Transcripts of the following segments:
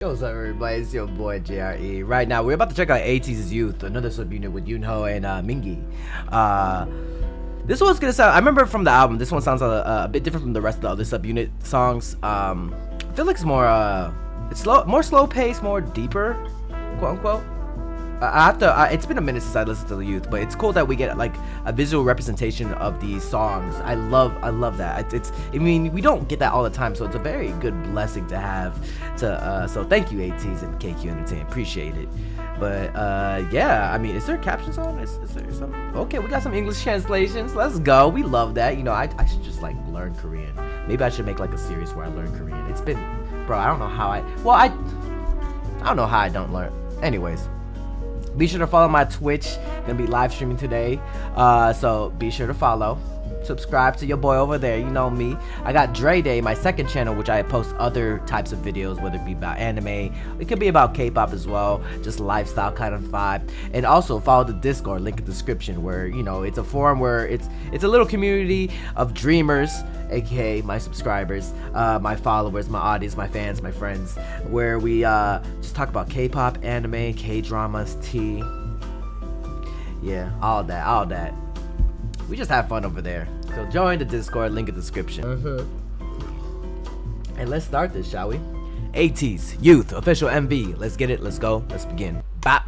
Yo, what's up, everybody? It's your boy JRE. Right now, we're about to check out ATEEZ Youth, another subunit with Yoonho and Mingi. This one's gonna sound. I remember from the album. This one sounds a bit different from the rest of the other subunit songs. I feel like it's more it's more slow paced, more deeper, quote unquote. I have to. It's been a minute since I listened to the Youth, but it's cool that we get like a visual representation of these songs. I love that. I mean, we don't get that all the time, so it's a very good blessing to have. So thank you, ATEEZ and KQ Entertainment. Appreciate it. But yeah, I mean, is there captions on? Is there some? Okay, we got some English translations. Let's go. We love that. You know, I should just like learn Korean. Maybe I should make like a series where I learn Korean. It's been, bro. I don't know how I don't know how I don't learn. Anyways. Be sure to follow my Twitch. Gonna be live streaming today, so be sure to follow. Subscribe to your boy over there. You know me. I got Dre Day, my second channel, which I post other types of videos, whether it be about anime, it could be about K-pop as well, just lifestyle kind of vibe. And also follow the Discord, link in the description, where you know it's a forum where it's a little community of dreamers, aka my subscribers, my followers, my audience, my fans, my friends, where we just talk about K-pop, anime, K-dramas, tea, yeah, all that. We just have fun over there. So join the Discord, link in the description. And let's start this, shall we? ATEEZ Youth official MV. Let's get it. Let's go. Let's begin. Bop.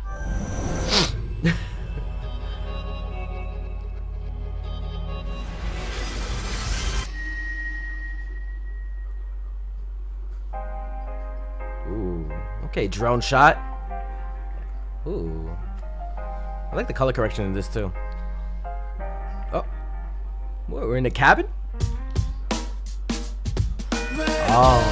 Ooh. Okay, drone shot. Ooh. I like the color correction in this too. Oh, what, we're in the cabin? Oh.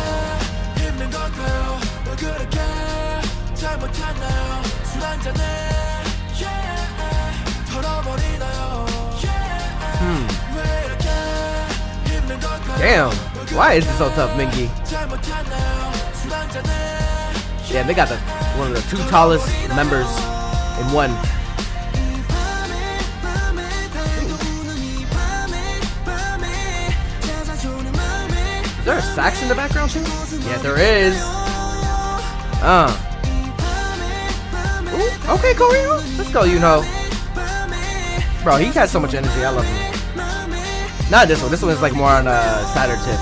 Damn, why is it so tough, Mingi? Yeah, they got one of the two tallest members in one. Is there a sax in the background too? Yeah, there is. Ooh, okay, Korea. Let's go, Yoonho. Bro, he has so much energy. I love him. Not this one. This one is like more on a sadder tip.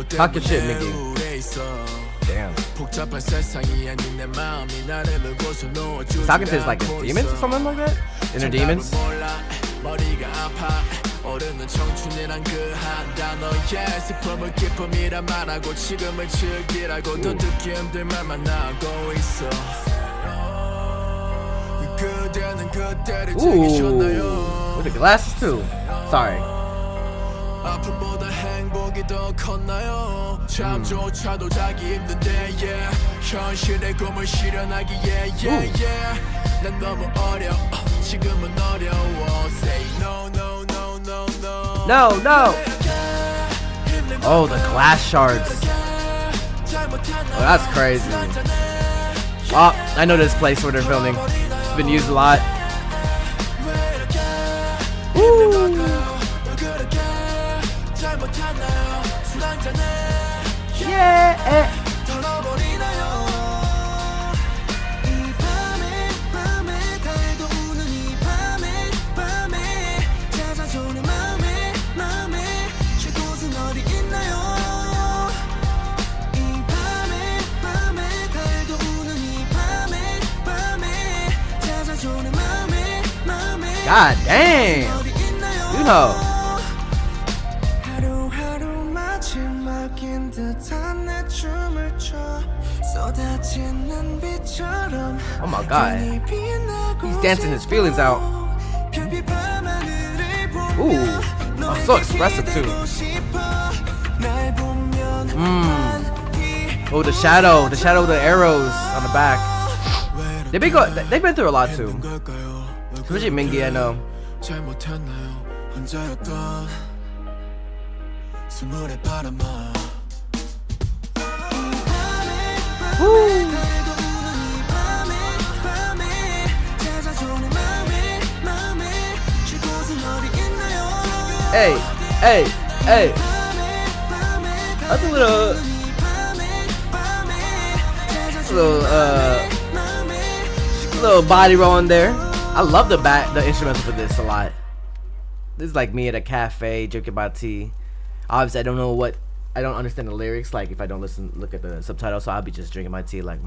Talk your shit, Mickey. Damn. Talking to his like his demons or something like that? Inner demons? Ooh, with the glasses too. Sorry. No. Oh, the glass shards. Oh, that's crazy. Oh, I know this place where they're filming. It's been used a lot. Woo. Yeah. God damn. You know. Oh my god. He's dancing his feelings out. Ooh. Oh, so expressive too. Oh, the shadow of the arrows on the back. They've been through a lot too. Especially Mingi, I know. Woo. Hey. That's a little body roll in there. I love the instrumental for this a lot. This is like me at a cafe drinking my tea. Obviously, I don't understand the lyrics. Like if I don't look at the subtitles, so I'll be just drinking my tea like,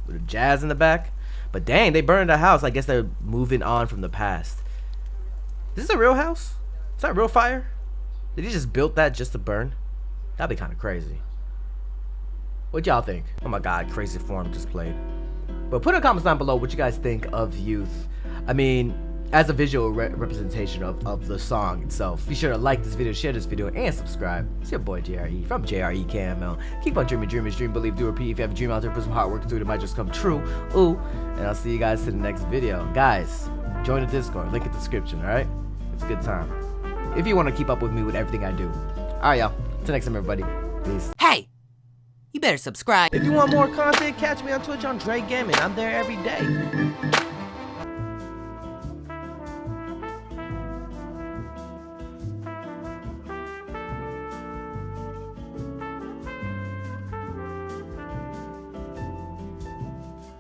with jazz in the back. But dang, they burned the house. I guess they're moving on from the past. This is a real house? Is that a real fire? Did he just build that just to burn? That'd be kind of crazy. What y'all think? Oh my god, Crazy Form just played. But put in the comments down below what you guys think of Youth. I mean, as a visual representation of the song itself. Be sure to like this video, share this video, and subscribe. It's your boy JRE from JREKML. Keep on dreaming, dreamers, dream, believe, do, repeat. If you have a dream out there, put some hard work into it, it might just come true. Ooh. And I'll see you guys in the next video. Guys, join the Discord. Link in the description, alright? It's a good time. If you want to keep up with me with everything I do. Alright, y'all. Till next time, everybody. Peace. Hey! You better subscribe. If you want more content, catch me on Twitch on Jrekml. I'm there every day.